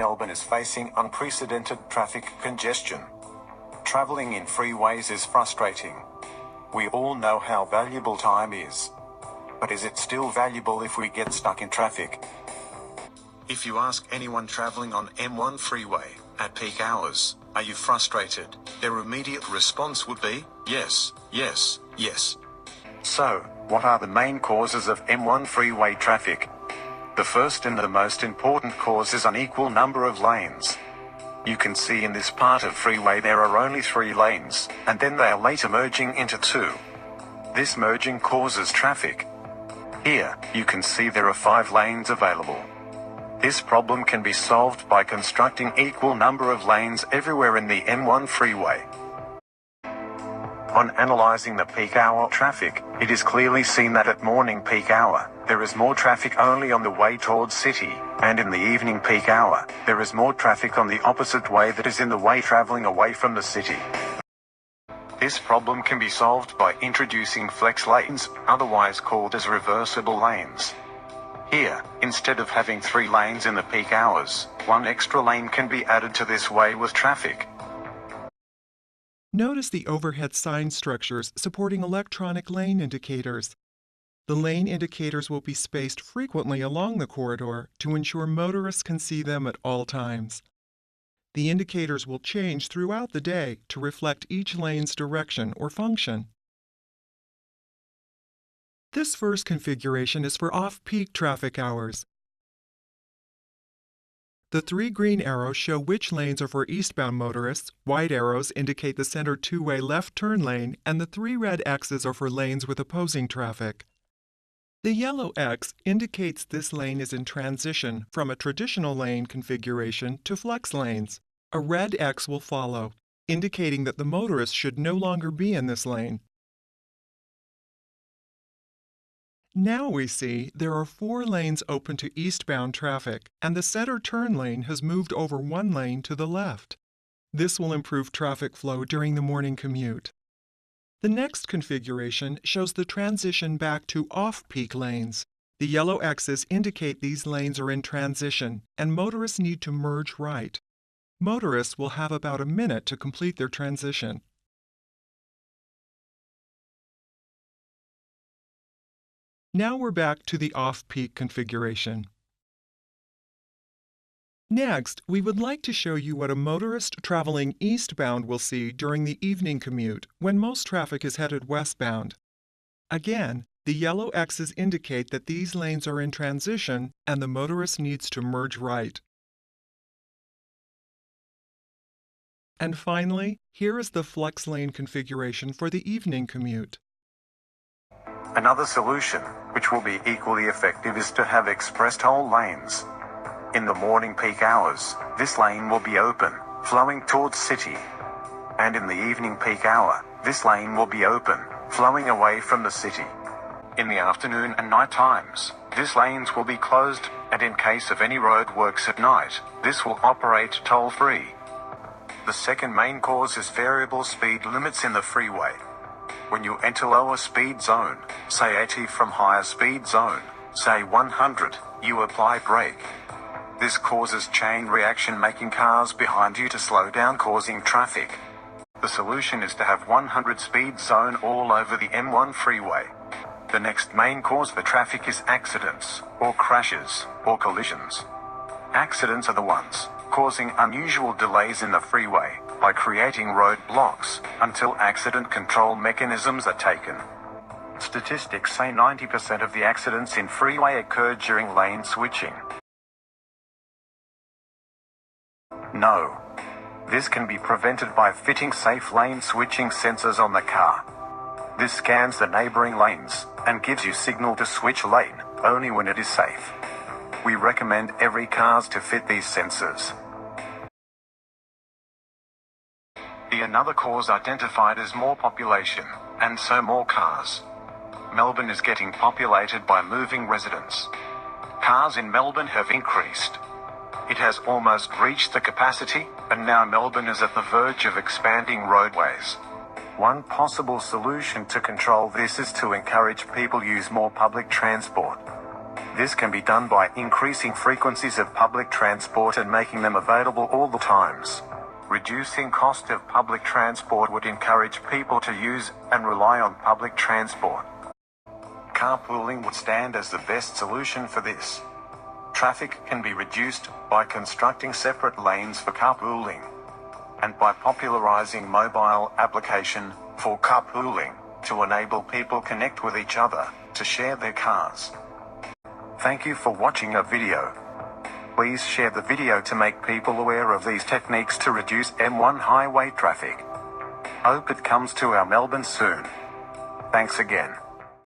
Melbourne is facing unprecedented traffic congestion. Travelling in freeways is frustrating. We all know how valuable time is. But is it still valuable if we get stuck in traffic? If you ask anyone travelling on M1 freeway at peak hours, are you frustrated? Their immediate response would be, yes, yes, yes. So, what are the main causes of M1 freeway traffic? The first and the most important cause is unequal number of lanes. You can see in this part of freeway there are only 3 lanes, and then they are later merging into 2. This merging causes traffic. Here, you can see there are 5 lanes available. This problem can be solved by constructing equal number of lanes everywhere in the M1 freeway. On analyzing the peak hour traffic, it is clearly seen that at morning peak hour, there is more traffic only on the way towards city, and in the evening peak hour, there is more traffic on the opposite way, that is in the way traveling away from the city. This problem can be solved by introducing flex lanes, otherwise called as reversible lanes. Here, instead of having 3 lanes in the peak hours, 1 extra lane can be added to this way with traffic. Notice the overhead sign structures supporting electronic lane indicators. The lane indicators will be spaced frequently along the corridor to ensure motorists can see them at all times. The indicators will change throughout the day to reflect each lane's direction or function. This first configuration is for off-peak traffic hours. The 3 green arrows show which lanes are for eastbound motorists, white arrows indicate the center 2-way left turn lane, and the 3 red X's are for lanes with opposing traffic. The yellow X indicates this lane is in transition from a traditional lane configuration to flex lanes. A red X will follow, indicating that the motorist should no longer be in this lane. Now we see there are 4 lanes open to eastbound traffic, and the center turn lane has moved over 1 lane to the left. This will improve traffic flow during the morning commute. The next configuration shows the transition back to off-peak lanes. The yellow X's indicate these lanes are in transition, and motorists need to merge right. Motorists will have about a minute to complete their transition. Now we're back to the off-peak configuration. Next, we would like to show you what a motorist traveling eastbound will see during the evening commute when most traffic is headed westbound. Again, the yellow X's indicate that these lanes are in transition and the motorist needs to merge right. And finally, here is the flex lane configuration for the evening commute. Another solution, which will be equally effective, is to have express toll lanes. In the morning peak hours, this lane will be open, flowing towards city. And in the evening peak hour, this lane will be open, flowing away from the city. In the afternoon and night times, these lanes will be closed, and in case of any road works at night, this will operate toll-free. The second main cause is variable speed limits in the freeway. When you enter lower speed zone, say 80 from higher speed zone, say 100, you apply brake. This causes chain reaction, making cars behind you to slow down, causing traffic. The solution is to have 100 speed zone all over the M1 freeway. The next main cause for traffic is accidents, or crashes, or collisions. Accidents are the ones causing unusual delays in the freeway by creating roadblocks until accident control mechanisms are taken. Statistics say 90% of the accidents in freeway occur during lane switching. No. This can be prevented by fitting safe lane switching sensors on the car. This scans the neighboring lanes and gives you signal to switch lane only when it is safe. We recommend every cars to fit these sensors. Another cause identified as more population, and so more cars. Melbourne is getting populated by moving residents. Cars in Melbourne have increased. It has almost reached the capacity, and now Melbourne is at the verge of expanding roadways. One possible solution to control this is to encourage people use more public transport. This can be done by increasing frequencies of public transport and making them available all the times. Reducing cost of public transport would encourage people to use and rely on public transport. Carpooling would stand as the best solution for this. Traffic can be reduced by constructing separate lanes for carpooling, and by popularizing mobile application for carpooling to enable people connect with each other to share their cars. Thank you for watching our video. Please share the video to make people aware of these techniques to reduce M1 highway traffic. Hope it comes to our Melbourne soon. Thanks again.